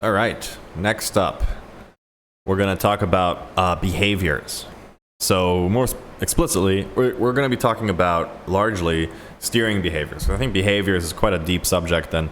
All right, next up, we're going to talk about behaviors. So more explicitly, we're going to be talking about largely steering behaviors. So I think behaviors is quite a deep subject, and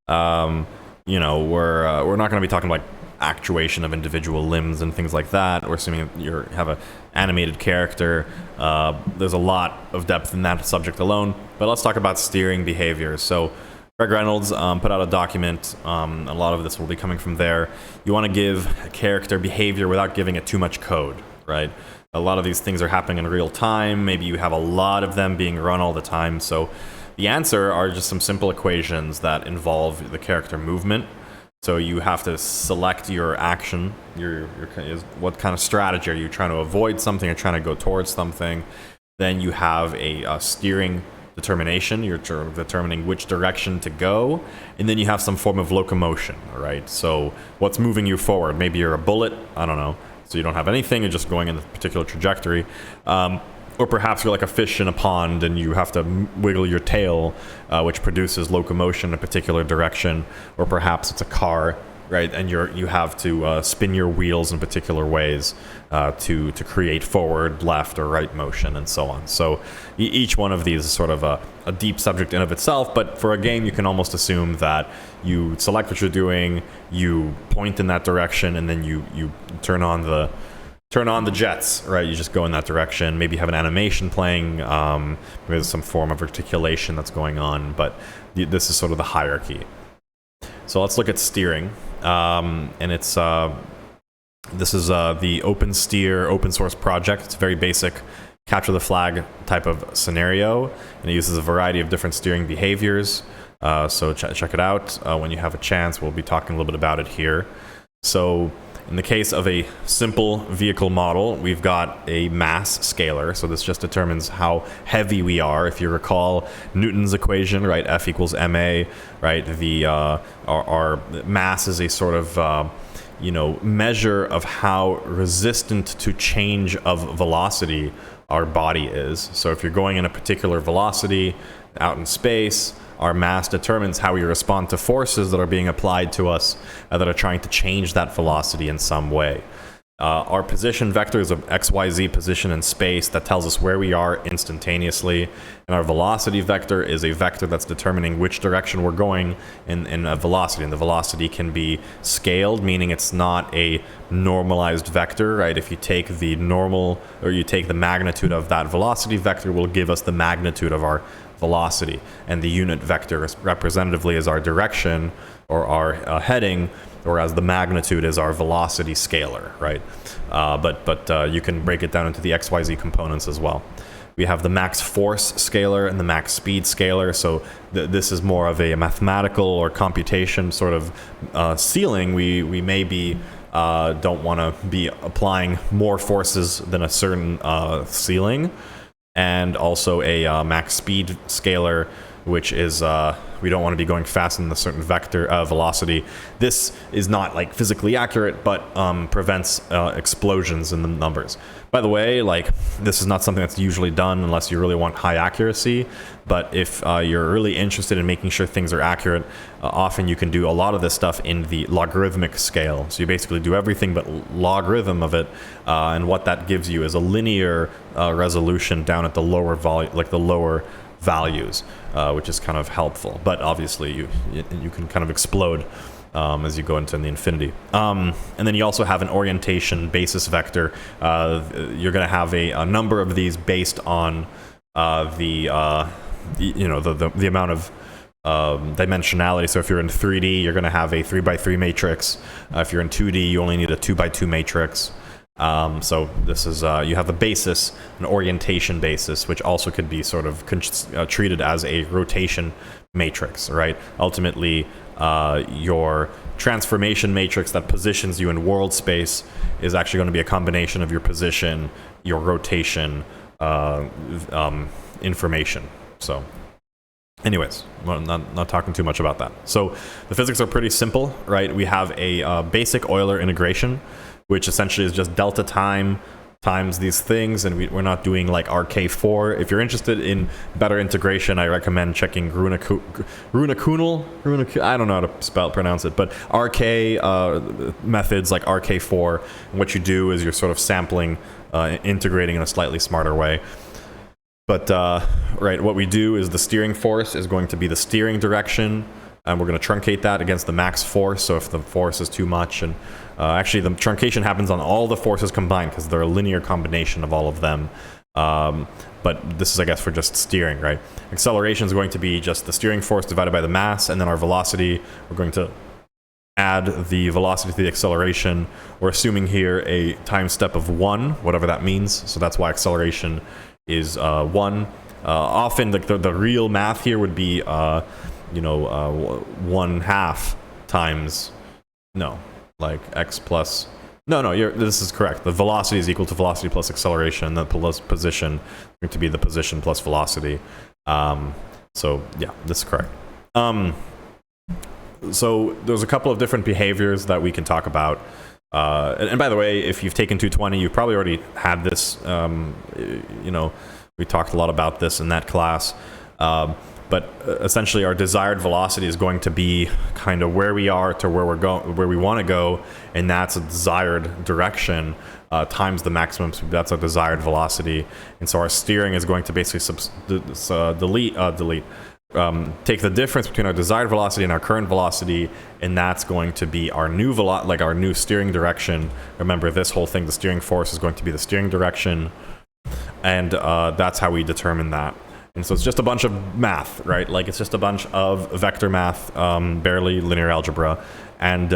we're not going to be talking like actuation of individual limbs and things like that. We're assuming you have an animated character. There's a lot of depth in that subject alone, but let's talk about steering behaviors. So Greg Reynolds put out a document. A lot of this will be coming from there. You want to give a character behavior without giving it too much code, right? A lot of these things are happening in real time. Maybe you have a lot of them being run all the time. So the answer are just some simple equations that involve the character movement. So you have to select your action, what kind of strategy are you trying to avoid something or trying to go towards something. Then you have a steering determination, you're determining which direction to go, and then you have some form of locomotion, right? So what's moving you forward? Maybe you're a bullet, I don't know, so you don't have anything, you're just going in a particular trajectory. Or perhaps you're like a fish in a pond and you have to wiggle your tail, which produces locomotion in a particular direction. Or perhaps it's a car, right? And you have to spin your wheels in particular ways to create forward, left, or right motion, and so on. So each one of these is sort of a deep subject in of itself. But for a game, you can almost assume that you select what you're doing, you point in that direction, and then you turn on the jets, right? You just go in that direction. Maybe you have an animation playing. Maybe there's some form of articulation that's going on, but this is sort of the hierarchy. So let's look at steering, and it's this is the OpenSteer open source project. It's a very basic capture the flag type of scenario, and it uses a variety of different steering behaviors. So check it out when you have a chance. We'll be talking a little bit about it here. So in the case of a simple vehicle model, we've got a mass scalar. So this just determines how heavy we are. If you recall Newton's equation, right, F equals ma, right? Our mass is a sort of measure of how resistant to change of velocity our body is. So if you're going in a particular velocity out in space, our mass determines how we respond to forces that are being applied to us that are trying to change that velocity in some way. Our position vector is an XYZ position in space that tells us where we are instantaneously. And our velocity vector is a vector that's determining which direction we're going in a velocity. And the velocity can be scaled, meaning it's not a normalized vector, right? If you take the normal, or you take the magnitude of that velocity vector, will give us the magnitude of our velocity, and the unit vector representatively is our direction or our heading, whereas the magnitude is our velocity scalar, right? But you can break it down into the XYZ components as well. We have the max force scalar and the max speed scalar. So this is more of a mathematical or computation sort of ceiling. We maybe don't want to be applying more forces than a certain ceiling. And also a max speed scalar, which is we don't want to be going fast in a certain vector velocity. This is not like physically accurate, but prevents explosions in the numbers. By the way, like this is not something that's usually done unless you really want high accuracy. But if you're really interested in making sure things are accurate, often you can do a lot of this stuff in the logarithmic scale. So you basically do everything but logarithm of it, and what that gives you is a linear resolution down at the lower lower values, which is kind of helpful. But obviously you can kind of explode as you go into the infinity. And then you also have an orientation basis vector. You're going to have a number of these based on the amount of dimensionality. So if you're in 3D, you're going to have a 3x3 matrix. If you're in 2D, you only need a 2x2 matrix. So this is you have a basis, an orientation basis, which also could be sort of treated as a rotation matrix, right? Ultimately, your transformation matrix that positions you in world space is actually going to be a combination of your position, your rotation, information. So anyways, I'm not talking too much about that. So the physics are pretty simple, right? We have a basic Euler integration, which essentially is just delta time times these things, and we're not doing like RK4. If you're interested in better integration, I recommend checking Runakunal. I don't know how to pronounce it, but RK methods like RK4. And what you do is you're sort of sampling, integrating in a slightly smarter way. But right, what we do is the steering force is going to be the steering direction, and we're going to truncate that against the max force. So if the force is too much, and actually the truncation happens on all the forces combined because they're a linear combination of all of them. But this is, I guess, for just steering, right? Acceleration is going to be just the steering force divided by the mass, and then our velocity, we're going to add the velocity to the acceleration. We're assuming here a time step of 1, whatever that means. So that's why acceleration is 1. Often the real math here would be 1/2 times, no, like x plus, this is correct. The velocity is equal to velocity plus acceleration, and the position going to be the position plus velocity. So yeah, this is correct. So there's a couple of different behaviors that we can talk about. And by the way, if you've taken 220, you've probably already had this. We talked a lot about this in that class. But essentially, our desired velocity is going to be kind of where we are to where we're going, where we want to go, and that's a desired direction times the maximum speed. That's a desired velocity, and so our steering is going to basically take the difference between our desired velocity and our current velocity, and that's going to be our new our new steering direction. Remember, this whole thing, the steering force is going to be the steering direction, and that's how we determine that. And so it's just a bunch of math, right? Like it's just a bunch of vector math, barely linear algebra. And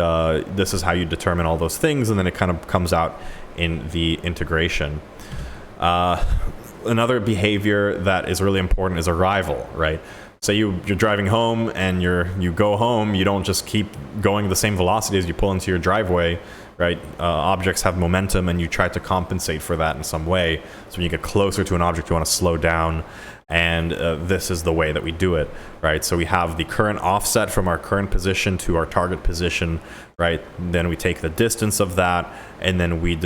this is how you determine all those things, and then it kind of comes out in the integration. Another behavior that is really important is arrival, right? So you're driving home and you go home, you don't just keep going the same velocity as you pull into your driveway, right? Objects have momentum, and you try to compensate for that in some way. So when you get closer to an object, you want to slow down. And this is the way that we do it, right? So we have the current offset from our current position to our target position, right? Then we take the distance of that, and then we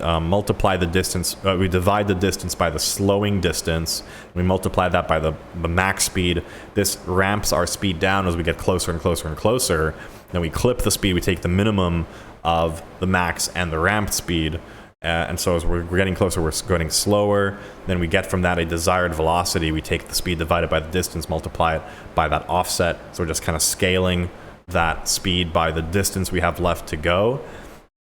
multiply the distance. We divide the distance by the slowing distance. We multiply that by the max speed. This ramps our speed down as we get closer and closer and closer. Then we clip the speed. We take the minimum of the max and the ramped speed. And so as we're getting closer, we're getting slower. Then we get from that a desired velocity. We take the speed divided by the distance, multiply it by that offset. So we're just kind of scaling that speed by the distance we have left to go.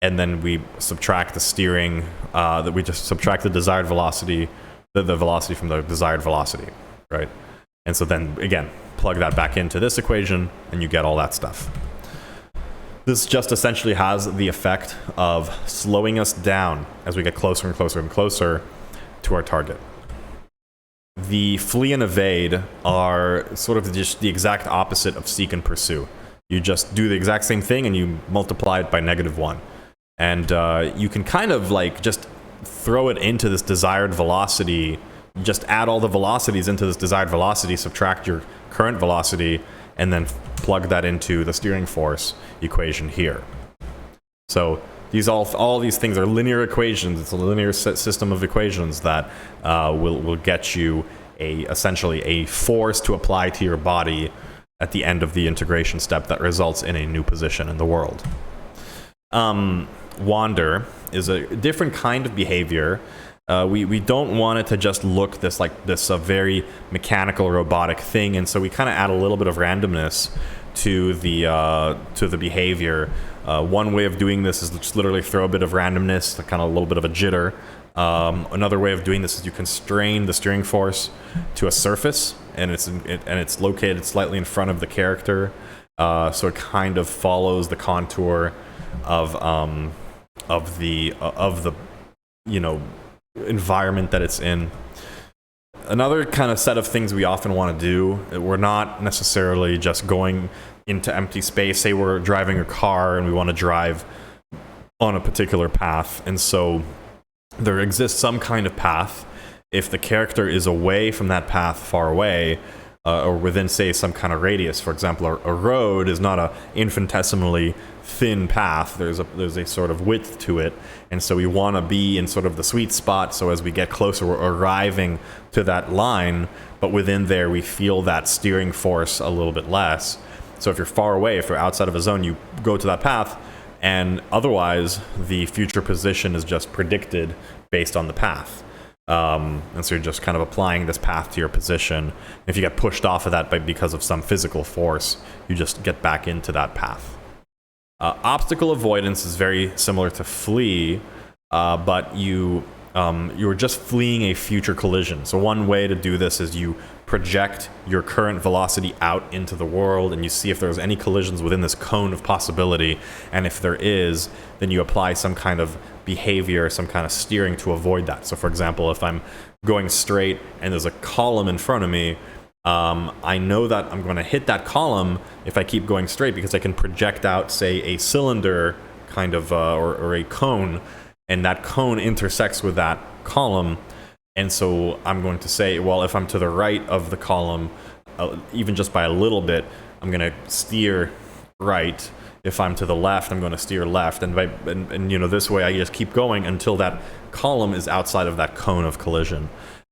And then we subtract the steering, that we just subtract the desired velocity, the velocity from the desired velocity, right? And so then, again, plug that back into this equation, and you get all that stuff. This just essentially has the effect of slowing us down as we get closer and closer and closer to our target. The flee and evade are sort of just the exact opposite of seek and pursue. You just do the exact same thing and you multiply it by -1. And you can kind of like just throw it into this desired velocity, just add all the velocities into this desired velocity, subtract your current velocity, and then plug that into the steering force equation here. So these all these things are linear equations. It's a linear system of equations that will get you essentially a force to apply to your body at the end of the integration step that results in a new position in the world. Wander is a different kind of behavior. We don't want it to just look this very mechanical, robotic thing, and so we kind of add a little bit of randomness to the behavior. One way of doing this is just literally throw a bit of randomness, kind of a little bit of a jitter. Another way of doing this is you constrain the steering force to a surface, and it's located slightly in front of the character, so it kind of follows the contour of the environment that it's in. Another kind of set of things we often want to do, we're not necessarily just going into empty space. Say we're driving a car and we want to drive on a particular path, and so there exists some kind of path. If the character is away from that path, far away, or within, say, some kind of radius. For example, a road is not a infinitesimally thin path. There's a sort of width to it, and so we want to be in sort of the sweet spot. So as we get closer, we're arriving to that line, but within there, we feel that steering force a little bit less. So if you're far away, if you're outside of a zone, you go to that path, and otherwise, the future position is just predicted based on the path. And so you're just kind of applying this path to your position. If you get pushed off of that because of some physical force, you just get back into that path. Obstacle avoidance is very similar to flee, but you're just fleeing a future collision. So one way to do this is you project your current velocity out into the world, and you see if there's any collisions within this cone of possibility. And if there is, then you apply some kind of behavior, some kind of steering to avoid that. So for example, if I'm going straight and there's a column in front of me, I know that I'm going to hit that column if I keep going straight, because I can project out, say, a cylinder kind of, or a cone, and that cone intersects with that column. And so I'm going to say, well, if I'm to the right of the column, even just by a little bit, I'm going to steer right. If I'm to the left, I'm going to steer left. And this way I just keep going until that column is outside of that cone of collision.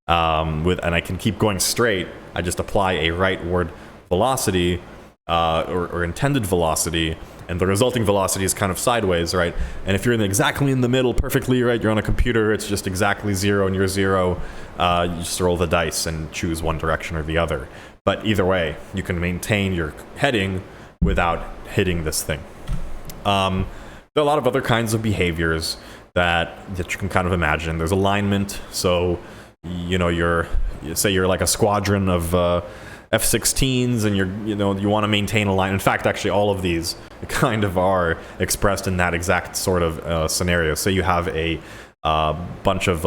And I can keep going straight. I just apply a rightward velocity, or intended velocity, and the resulting velocity is kind of sideways, right? And if you're exactly in the middle, perfectly, right, you're on a computer, it's just exactly 0 and you're 0, you just roll the dice and choose one direction or the other. But either way, you can maintain your heading without hitting this thing. There are a lot of other kinds of behaviors that you can kind of imagine. There's alignment, so you're like a squadron of F-16s, and you want to maintain a line. In fact, actually, all of these kind of are expressed in that exact sort of scenario. So you have a bunch of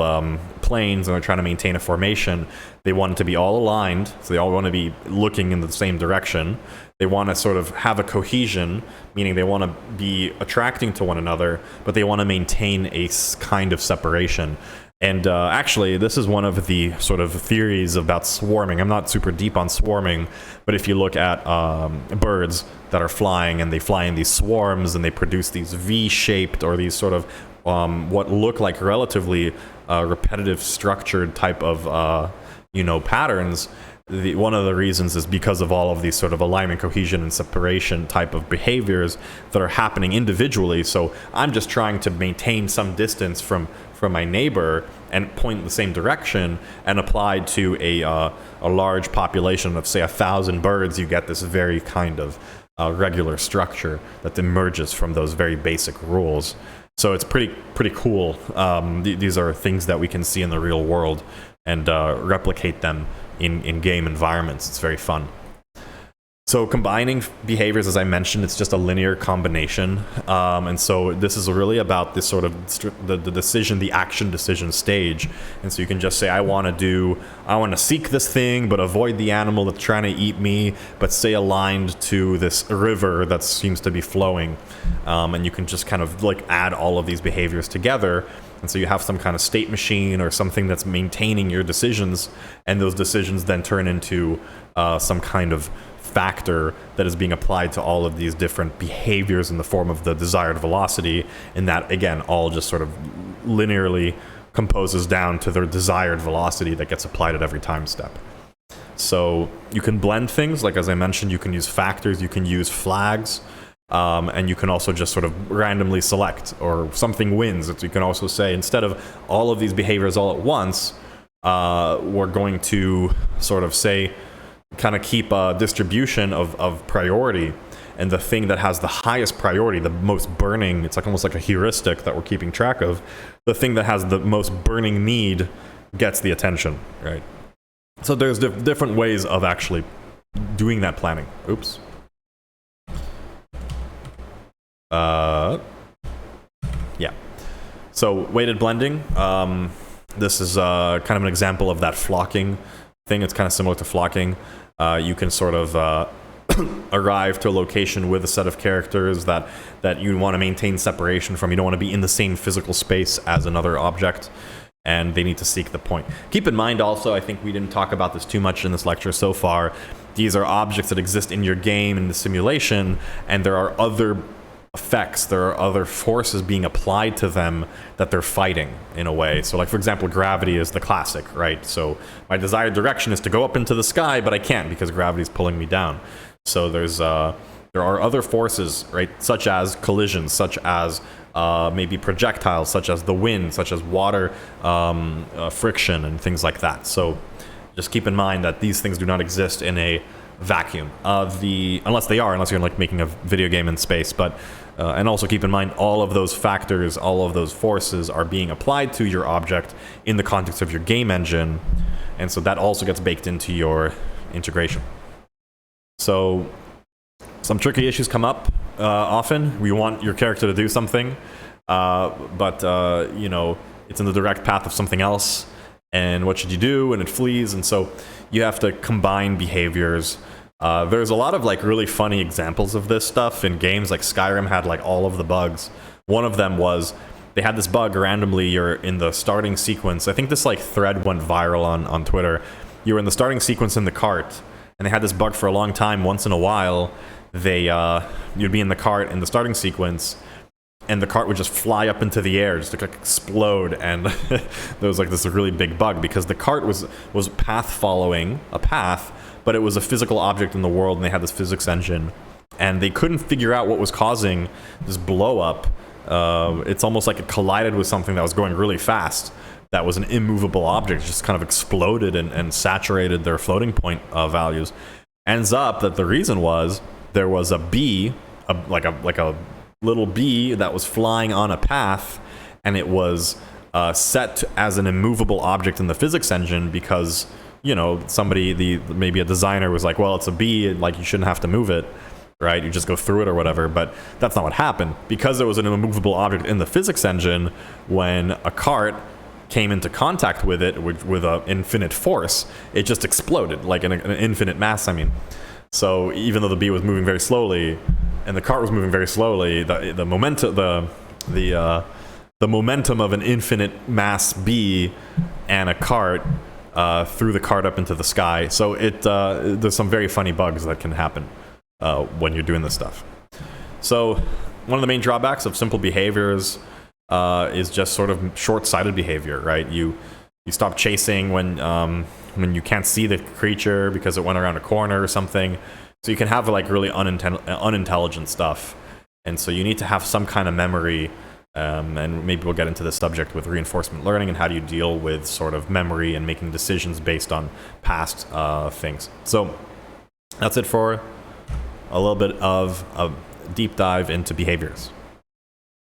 planes, and they're trying to maintain a formation. They want it to be all aligned, so they all want to be looking in the same direction. They want to sort of have a cohesion, meaning they want to be attracting to one another, but they want to maintain a kind of separation. And actually, this is one of the sort of theories about swarming. I'm not super deep on swarming, but if you look at birds that are flying, and they fly in these swarms, and they produce these V-shaped, or these sort of what look like relatively repetitive, structured type of patterns. One of the reasons is because of all of these sort of alignment, cohesion, and separation type of behaviors that are happening individually. So I'm just trying to maintain some distance from my neighbor and point in the same direction, and applied to a large population of, say, 1,000 birds, you get this very kind of regular structure that emerges from those very basic rules. So it's pretty cool. These are things that we can see in the real world and replicate them in game environments. It's very fun. So combining behaviors, as I mentioned, it's just a linear combination. And so this is really about this sort of the action decision stage. And so you can just say, I want to seek this thing, but avoid the animal that's trying to eat me, but stay aligned to this river that seems to be flowing. And you can just kind of like add all of these behaviors together. And so you have some kind of state machine or something that's maintaining your decisions, and those decisions then turn into some kind of factor that is being applied to all of these different behaviors in the form of the desired velocity, and that, again, all just sort of linearly composes down to the desired velocity that gets applied at every time step. So you can blend things, like as I mentioned, you can use factors, you can use flags, and you can also just sort of randomly select, or something wins. You can also say, instead of all of these behaviors all at once, we're going to sort of say, kind of keep a distribution of priority, and the thing that has the highest priority, the most burning, it's like almost like a heuristic that we're keeping track of, the thing that has the most burning need gets the attention, right? So there's different ways of actually doing that planning. Oops. Yeah. So weighted blending, this is kind of an example of that flocking thing. It's kind of similar to flocking. You can sort of arrive to a location with a set of characters that you want to maintain separation from. You don't want to be in the same physical space as another object. and they need to seek the point. Keep in mind also, I think we didn't talk about this too much in this lecture so far, these are objects that exist in your game, in the simulation, and there are other effects, there are other forces being applied to them that they're fighting in a way. So like, for example, gravity is the classic, right? So my desired direction is to go up into the sky, but I can't because gravity is pulling me down. So there are other forces, right, such as collisions, such as maybe projectiles, such as the wind, such as water friction and things like that. So just keep in mind that these things do not exist in a vacuum, unless you're like making a video game in space. But and also keep in mind, all of those factors, all of those forces are being applied to your object in the context of your game engine, and so that also gets baked into your integration. So some tricky issues come up often. We want your character to do something, but it's in the direct path of something else. And what should you do? And it flees. And so you have to combine behaviors. There's a lot of like really funny examples of this stuff in games. Like Skyrim had like all of the bugs. One of them was they had this bug randomly. You're in the starting sequence. I think this like thread went viral on Twitter. You were in the starting sequence in the cart, and they had this bug for a long time. Once in a while, you'd be in the cart in the starting sequence, and the cart would just fly up into the air, just like explode, and there was like this really big bug because the cart was path following a path, but it was a physical object in the world, and they had this physics engine, and they couldn't figure out what was causing this blow up. It's almost like it collided with something that was going really fast. That was an immovable object, just kind of exploded and saturated their floating point values. Ends up that the reason was there was a bee, like a little bee that was flying on a path, and it was set as an immovable object in the physics engine because, maybe a designer was like, well, it's a bee, like you shouldn't have to move it, right? You just go through it or whatever. But that's not what happened. Because there was an immovable object in the physics engine, when a cart came into contact with it with an infinite force, it just exploded, like an infinite mass, I mean. So even though the bee was moving very slowly and the cart was moving very slowly, the momentum of an infinite mass bee and a cart threw the cart up into the sky. So there's some very funny bugs that can happen when you're doing this stuff. So one of the main drawbacks of simple behaviors is just sort of short-sighted behavior, right? You stop chasing when you can't see the creature because it went around a corner or something. So you can have like really unintelligent stuff. And so you need to have some kind of memory, and maybe we'll get into this subject with reinforcement learning and how do you deal with sort of memory and making decisions based on past things. So that's it for a little bit of a deep dive into behaviors.